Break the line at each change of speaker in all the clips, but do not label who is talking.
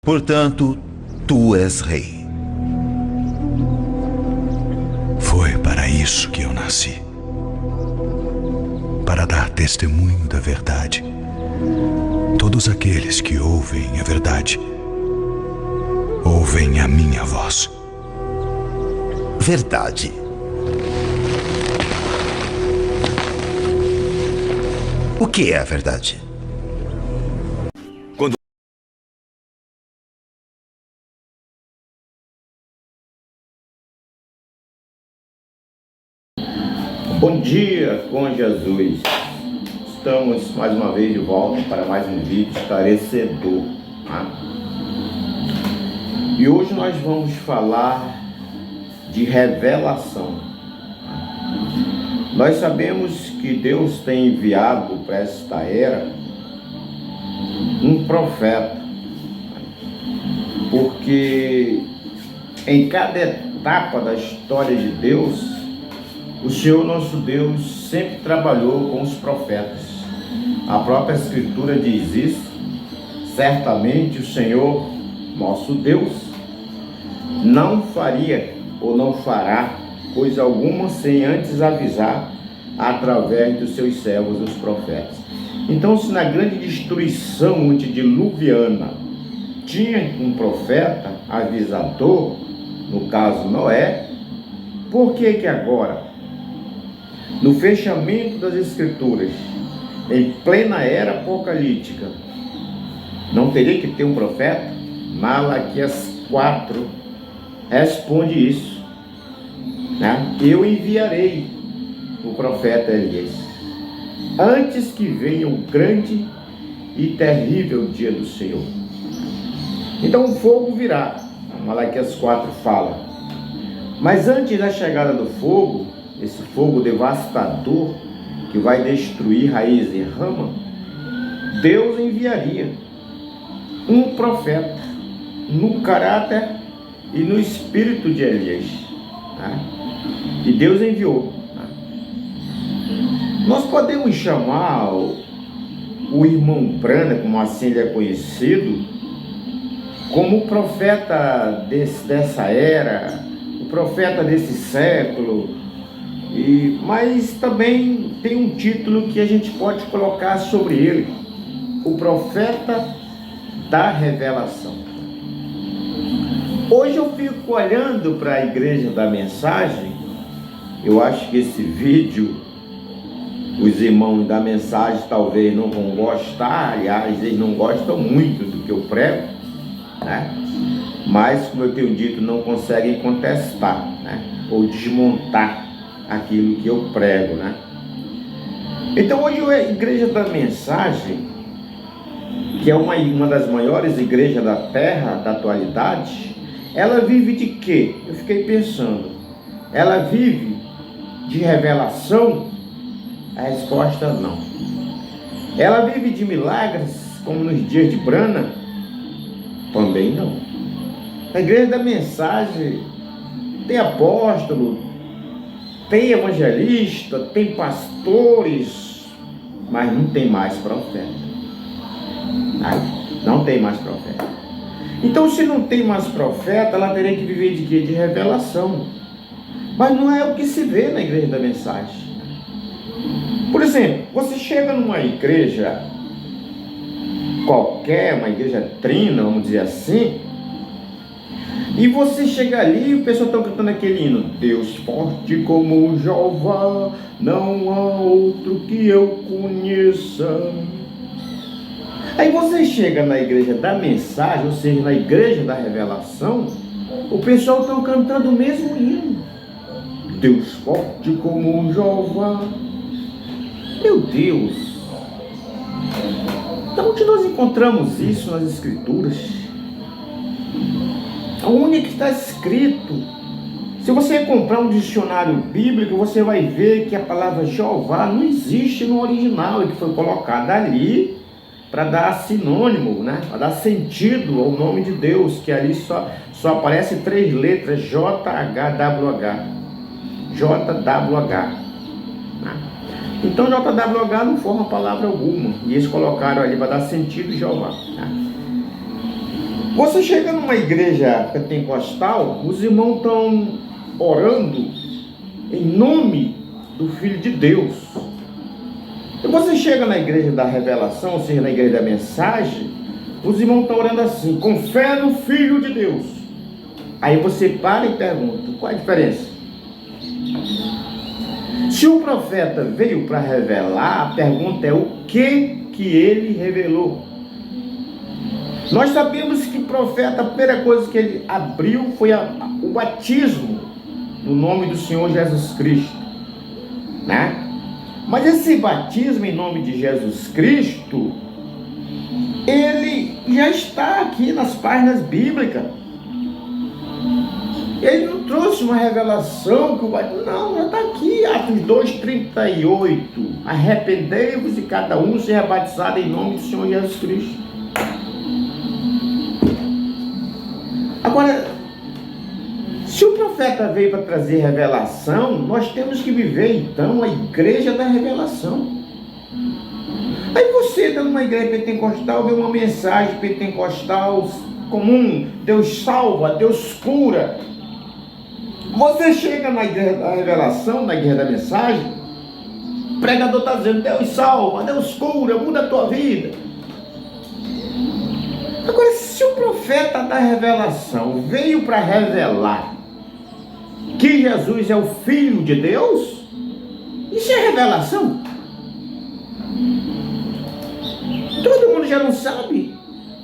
Portanto, tu és rei.
Foi para isso que eu nasci. Para dar testemunho da verdade. Todos aqueles que ouvem a verdade, ouvem a minha voz.
Verdade. O que é a verdade?
Bom dia com Jesus. Estamos mais uma vez de volta para mais um vídeo esclarecedor, tá? E hoje nós vamos falar de revelação. Nós sabemos que Deus tem enviado para esta era um profeta, porque em cada etapa da história de Deus, o Senhor nosso Deus sempre trabalhou com os profetas. A própria Escritura diz isso. Certamente o Senhor nosso Deus não faria ou não fará coisa alguma sem antes avisar através dos seus servos, os profetas. Então, se na grande destruição antediluviana tinha um profeta avisador, no caso Noé, por que agora, no fechamento das Escrituras, em plena era apocalíptica, não teria que ter um profeta? Malaquias 4 responde isso, né? Eu enviarei o profeta Elias, antes que venha o grande e terrível dia do Senhor. Então o fogo virá, Malaquias 4 fala. Mas antes da chegada do fogo, esse fogo devastador que vai destruir raiz e rama, Deus enviaria um profeta no caráter e no espírito de Elias, né? E Deus enviou, né? Nós podemos chamar o irmão Branham, como assim ele é conhecido, como o profeta dessa era, o profeta desse século. Mas também tem um título que a gente pode colocar sobre ele: o profeta da revelação. Hoje eu fico olhando para a igreja da mensagem. Eu acho que esse vídeo, os irmãos da mensagem talvez não vão gostar. Aliás, eles não gostam muito do que eu prego, né? Mas, como eu tenho dito, não conseguem contestar, né? Ou desmontar aquilo que eu prego, né? Então hoje a igreja da mensagem, que é uma das maiores igrejas da terra, da atualidade, ela vive de quê? Eu fiquei pensando, ela vive de revelação? A resposta não. Ela vive de milagres, como nos dias de Branham? Também não. A igreja da mensagem tem apóstolo, tem evangelista, tem pastores, mas não tem mais profeta. Não tem mais profeta. Então, se não tem mais profeta, ela teria que viver de quê? De revelação. Mas não é o que se vê na igreja da mensagem. Por exemplo, você chega numa igreja qualquer, uma igreja trina, vamos dizer assim, e você chega ali e o pessoal está cantando aquele hino: Deus forte como Jeová, não há outro que eu conheça. Aí você chega na igreja da mensagem, ou seja, na igreja da revelação, o pessoal está cantando o mesmo hino: Deus forte como Jeová. Meu Deus! Então, onde nós encontramos isso nas Escrituras? Onde que está escrito? Se você comprar um dicionário bíblico, você vai ver que a palavra Jeová não existe no original, e que foi colocada ali para dar sinônimo, né? Para dar sentido ao nome de Deus, que ali só aparece 3 letras: JHWH. JWH, né? Então JWH não forma palavra alguma, e eles colocaram ali para dar sentido Jeová, né? Você chega numa igreja pentecostal, os irmãos estão orando em nome do Filho de Deus. E você chega na igreja da revelação, ou seja, na igreja da mensagem, os irmãos estão orando assim, com fé no Filho de Deus. Aí você para e pergunta, qual a diferença? Se o profeta veio para revelar, a pergunta é o que ele revelou. Nós sabemos que o profeta, a primeira coisa que ele abriu foi o batismo no nome do Senhor Jesus Cristo, né? Mas esse batismo em nome de Jesus Cristo, ele já está aqui nas páginas bíblicas. Ele não trouxe uma revelação que o batismo, não, já está aqui, Atos 2:38. Arrependei-vos e cada um seja batizado em nome do Senhor Jesus Cristo. Agora, se o profeta veio para trazer revelação, nós temos que viver então a igreja da revelação. Aí você está numa igreja pentecostal, vê uma mensagem pentecostal comum, Deus salva, Deus cura. Você chega na igreja da revelação, na igreja da mensagem, o pregador está dizendo, Deus salva, Deus cura, muda a tua vida. Agora, se o profeta da revelação veio para revelar que Jesus é o Filho de Deus, isso é revelação? Todo mundo já não sabe.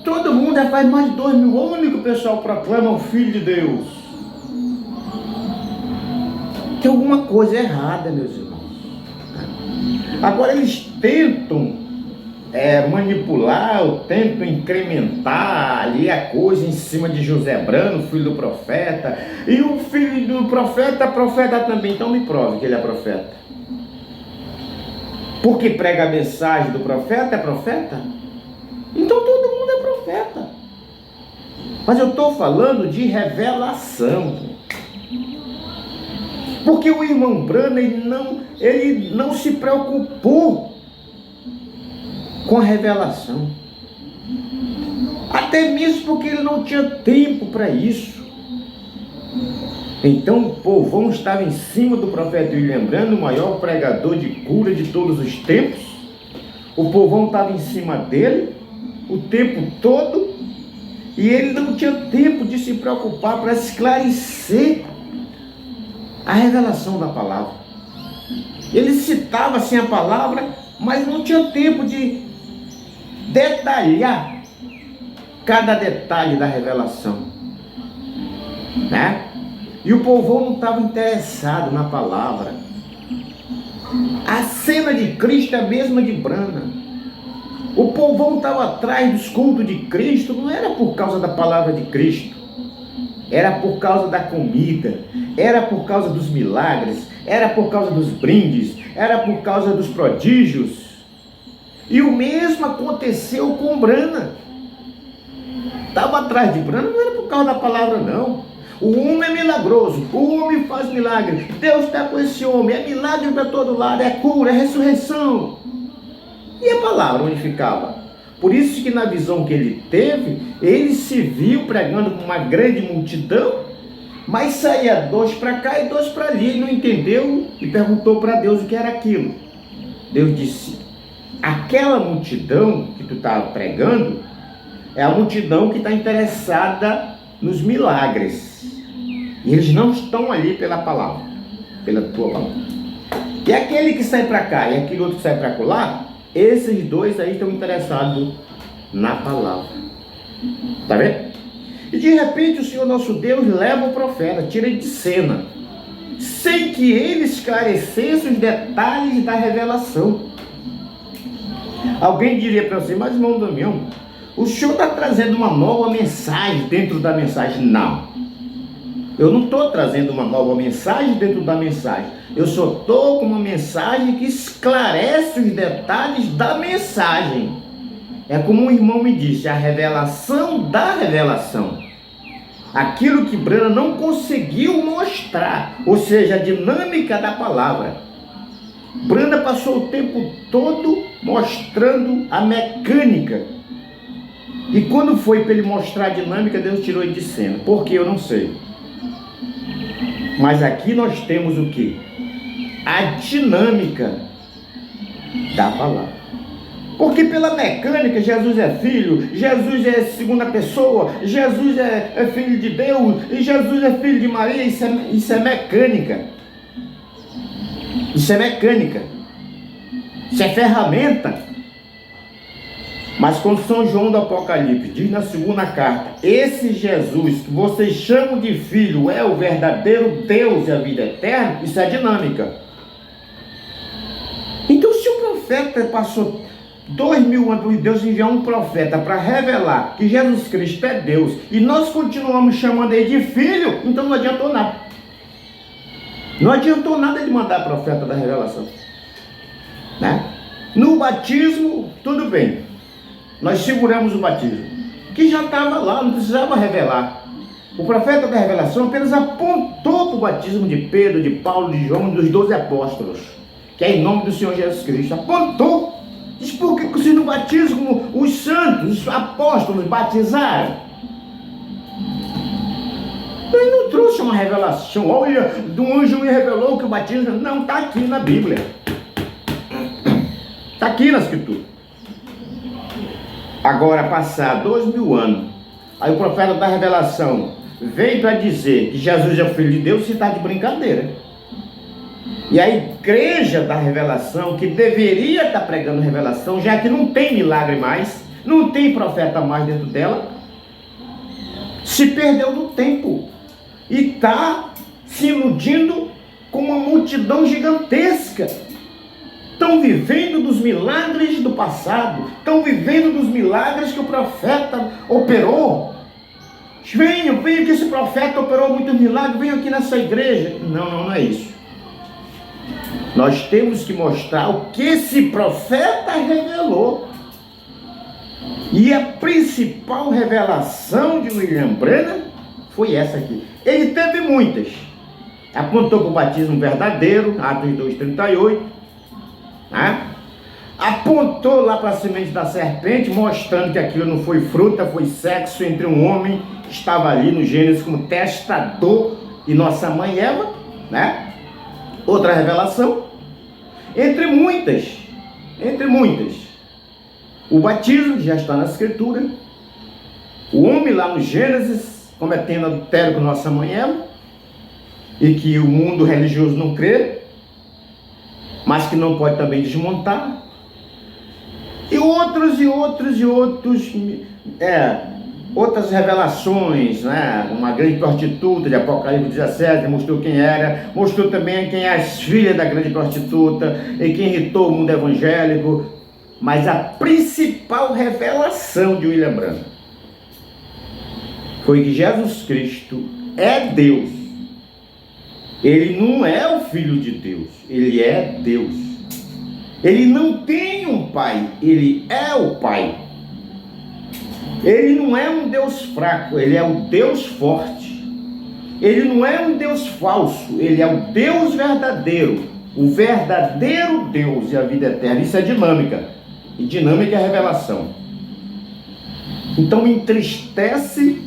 Todo mundo já faz mais de 2000 anos que o pessoal proclama o Filho de Deus. Tem alguma coisa errada, meus irmãos. Agora eles tentam manipular, ou tentam incrementar ali a coisa em cima de José Brano, filho do profeta. E o filho do profeta, profeta também. Então me prove que ele é profeta. Porque prega a mensagem do profeta, é profeta? Então todo mundo é profeta. Mas eu estou falando de revelação. Porque o irmão Brano, ele não se preocupou com a revelação. Até mesmo porque ele não tinha tempo para isso. Então o povão estava em cima do profeta William Brano, o maior pregador de cura de todos os tempos. O povão estava em cima dele o tempo todo e ele não tinha tempo de se preocupar para esclarecer a revelação da palavra. Ele citava assim a palavra, mas não tinha tempo de detalhar cada detalhe da revelação, né? E o povão não estava interessado na palavra. A cena de Cristo é a mesma de Brana. O povão estava atrás dos cultos de Cristo, não era por causa da palavra de Cristo, era por causa da comida, era por causa dos milagres, era por causa dos brindes, era por causa dos prodígios. E o mesmo aconteceu com Brana. Estava atrás de Brana, não era por causa da palavra, não. O homem é milagroso, o homem faz milagre, Deus está com esse homem, é milagre para todo lado, é cura, é ressurreição. E a palavra onde ficava? Por isso que na visão que ele teve, ele se viu pregando com uma grande multidão, mas saía 2 para cá e 2 para ali. Ele não entendeu e perguntou para Deus o que era aquilo. Deus disse, aquela multidão que tu está pregando é a multidão que está interessada nos milagres. E eles não estão ali pela palavra, pela tua palavra. E aquele que sai para cá e aquele outro que sai para lá, esses dois aí estão interessados na palavra. Tá vendo? E de repente o Senhor nosso Deus leva o profeta, tira ele de cena, sem que ele esclarecesse os detalhes da revelação. Alguém diria para você, mas irmão Damião, o senhor está trazendo uma nova mensagem dentro da mensagem. Não, eu não estou trazendo uma nova mensagem dentro da mensagem. Eu só estou com uma mensagem que esclarece os detalhes da mensagem. É como um irmão me disse, a revelação da revelação. Aquilo que Brana não conseguiu mostrar, ou seja, a dinâmica da palavra. Brana passou o tempo todo mostrando a mecânica E quando foi para ele mostrar a dinâmica, Deus tirou ele de cena. Por quê? Eu não sei. Mas aqui nós temos o quê? A dinâmica da palavra. Porque pela mecânica, Jesus é filho, Jesus é segunda pessoa, Jesus é filho de Deus, e Jesus é filho de Maria, isso é mecânica. Isso é mecânica. Isso é ferramenta. Mas quando São João do Apocalipse diz na segunda carta, esse Jesus que vocês chamam de filho é o verdadeiro Deus e a vida eterna, isso é dinâmica. Então se o profeta passou 2000 anos, Deus enviou um profeta para revelar que Jesus Cristo é Deus, e nós continuamos chamando ele de filho, então não adiantou nada. Não adiantou nada ele mandar profeta da revelação, né? No batismo, tudo bem, nós seguramos o batismo, que já estava lá, não precisava revelar. O profeta da revelação apenas apontou para o batismo de Pedro, de Paulo, de João, dos 12 apóstolos, que é em nome do Senhor Jesus Cristo. Apontou. Diz, por que vocês não batizam como os santos, os apóstolos batizaram? Ele não trouxe uma revelação. Olha, do anjo me revelou que o batismo... Não, está aqui na Bíblia. Está aqui na Escritura. Agora, passar 2000 anos, aí o profeta da revelação veio para dizer que Jesus é o Filho de Deus, se está de brincadeira. E a igreja da revelação, que deveria estar pregando revelação, já que não tem milagre mais, não tem profeta mais dentro dela, se perdeu no tempo e está se iludindo com uma multidão gigantesca. Estão vivendo dos milagres do passado, estão vivendo dos milagres que o profeta operou. Venham que esse profeta operou muitos milagres, venham aqui nessa igreja. Não é isso. Nós temos que mostrar o que esse profeta revelou. E a principal revelação de William Branham foi essa aqui. Ele teve muitas. Apontou para o batismo verdadeiro, Atos 2,38. Né? Apontou lá para a semente da serpente, mostrando que aquilo não foi fruta, foi sexo entre um homem que estava ali no Gênesis como testador e nossa mãe Eva, né? Outra revelação, entre muitas, o batismo já está na Escritura, o homem lá no Gênesis, cometendo adultério com nossa mãe Eva, e que o mundo religioso não crê, mas que não pode também desmontar, e outras revelações, né? Uma grande prostituta de Apocalipse 17, mostrou quem era, mostrou também quem é as filhas da grande prostituta e quem irritou o mundo evangélico. Mas a principal revelação de William Branham foi que Jesus Cristo é Deus. Ele não é o Filho de Deus, ele é Deus. Ele não tem um pai, ele é o Pai. Ele não é um Deus fraco, ele é um Deus forte. Ele não é um Deus falso, ele é o Deus verdadeiro. O verdadeiro Deus e a vida eterna. Isso é dinâmica. E dinâmica é revelação. Então me entristece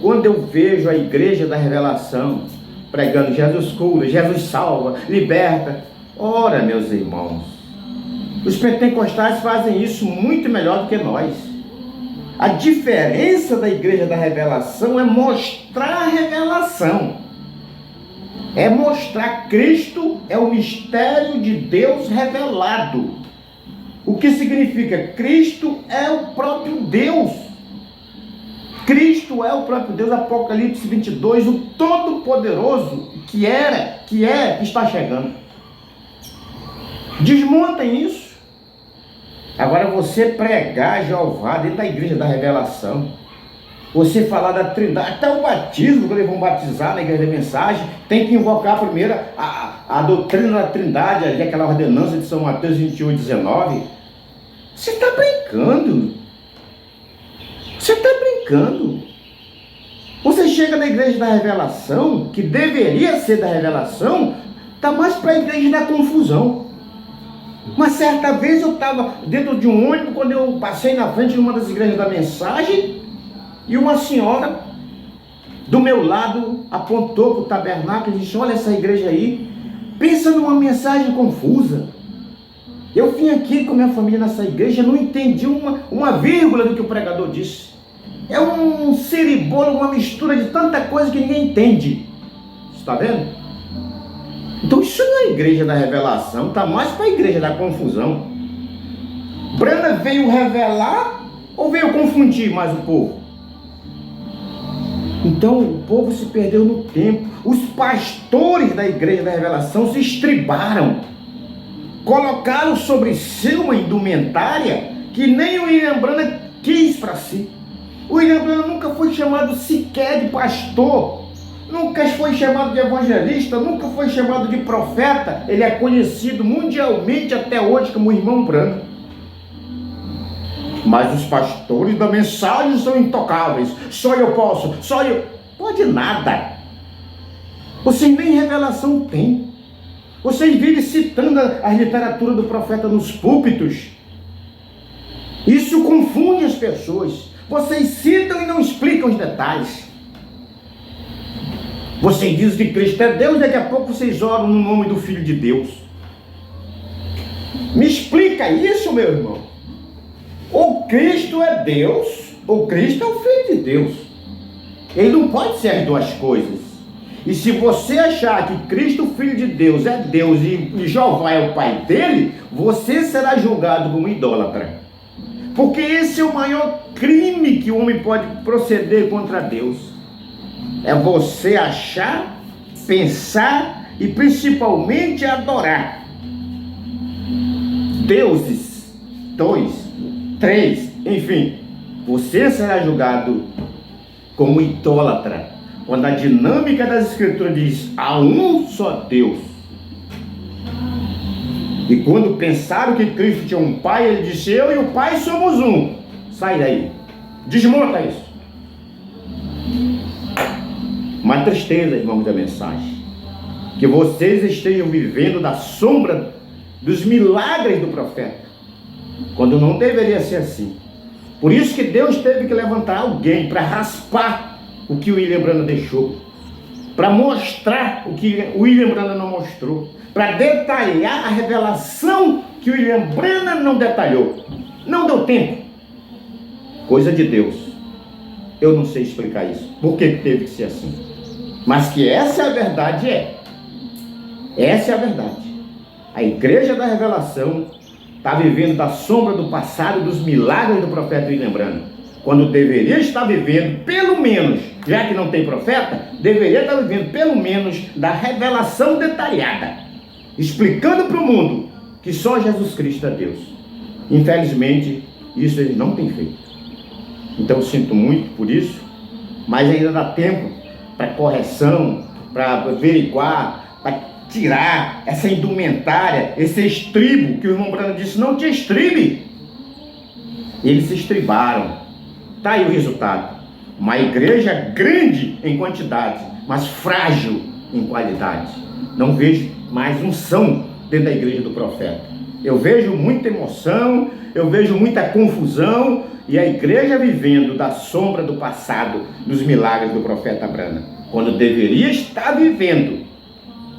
quando eu vejo a igreja da revelação pregando Jesus cura, Jesus salva, liberta. Ora, meus irmãos, os pentecostais fazem isso muito melhor do que nós. A diferença da igreja da revelação é mostrar a revelação. É mostrar Cristo é o mistério de Deus revelado. O que significa? Cristo é o próprio Deus. Cristo é o próprio Deus, Apocalipse 22, o Todo-Poderoso, que está chegando. Desmontem isso. Agora você pregar Jeová dentro da igreja da revelação, você falar da trindade, até o batismo, quando eles vão batizar na igreja da mensagem, tem que invocar primeiro a doutrina da trindade, ali, aquela ordenança de São Mateus 28, 19. Você está brincando. Você está brincando. Você chega na igreja da revelação, que deveria ser da revelação, está mais para a igreja da confusão. Uma certa vez eu estava dentro de um ônibus, quando eu passei na frente de uma das igrejas da Mensagem, e uma senhora do meu lado apontou para o tabernáculo e disse: olha essa igreja aí, pensa numa mensagem confusa. Eu vim aqui com a minha família nessa igreja, não entendi uma vírgula do que o pregador disse. É um ciribolo, uma mistura de tanta coisa que ninguém entende. Está vendo? Então isso não é a igreja da revelação, está mais para a igreja da confusão. Brana veio revelar ou veio confundir mais o povo? Então o povo se perdeu no tempo. Os pastores da igreja da revelação se estribaram, colocaram sobre si uma indumentária que nem o William Branham quis para si. O William Branham nunca foi chamado sequer de pastor, nunca foi chamado de evangelista, nunca foi chamado de profeta. Ele é conhecido mundialmente até hoje como irmão Branham. Mas os pastores da Mensagem são intocáveis. Só eu posso, só eu. Pode nada. Vocês nem revelação têm. Vocês vivem citando a literatura do profeta nos púlpitos. Isso confunde as pessoas. Vocês citam e não explicam os detalhes. Vocês dizem que Cristo é Deus, daqui a pouco vocês oram no nome do Filho de Deus. Me explica isso, meu irmão. Ou Cristo é Deus, ou Cristo é o Filho de Deus. Ele não pode ser as duas coisas. E se você achar que Cristo, o Filho de Deus, é Deus e Jeová é o Pai dele, você será julgado como idólatra. Porque esse é o maior crime que o homem pode proceder contra Deus. É você achar, pensar e principalmente adorar deuses, 2, 3, enfim. Você será julgado como idólatra, quando a dinâmica das escrituras diz: há um só Deus. E quando pensaram que Cristo tinha um pai, ele disse: eu e o pai somos um. Sai daí, desmonta isso. Uma tristeza, irmãos da Mensagem, que vocês estejam vivendo da sombra dos milagres do profeta, quando não deveria ser assim. Por isso que Deus teve que levantar alguém para raspar o que o William Branham deixou, para mostrar o que o William Branham não mostrou, para detalhar a revelação que o William Branham não detalhou. Não deu tempo. Coisa de Deus. Eu não sei explicar isso. Por que teve que ser assim? Mas que essa é a verdade, é. Essa é a verdade. A igreja da revelação está vivendo da sombra do passado, dos milagres do profeta William Branham, quando deveria estar vivendo, pelo menos, já que não tem profeta, deveria estar vivendo pelo menos da revelação detalhada, explicando para o mundo que só Jesus Cristo é Deus. Infelizmente, isso eles não têm feito. Então eu sinto muito por isso, mas ainda dá tempo para correção, para averiguar, para tirar essa indumentária, esse estribo, que o irmão Branham disse: não te estribe. Eles se estribaram. Está aí o resultado. Uma igreja grande em quantidade, mas frágil em qualidade. Não vejo mais unção dentro da igreja do profeta. Eu vejo muita emoção, eu vejo muita confusão, e a igreja vivendo da sombra do passado, dos milagres do profeta Branham, quando deveria estar vivendo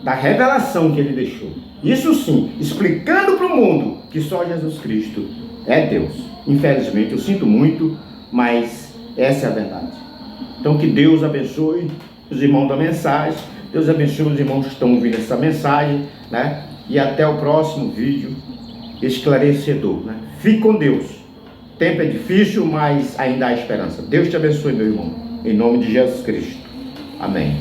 da revelação que ele deixou. Isso sim, explicando para o mundo que só Jesus Cristo é Deus. Infelizmente, eu sinto muito, mas essa é a verdade. Então que Deus abençoe os irmãos da Mensagem, Deus abençoe os irmãos que estão ouvindo essa mensagem, né? E até o próximo vídeo esclarecedor, né? Fique com Deus. O tempo é difícil, mas ainda há esperança. Deus te abençoe, meu irmão, em nome de Jesus Cristo. Amém.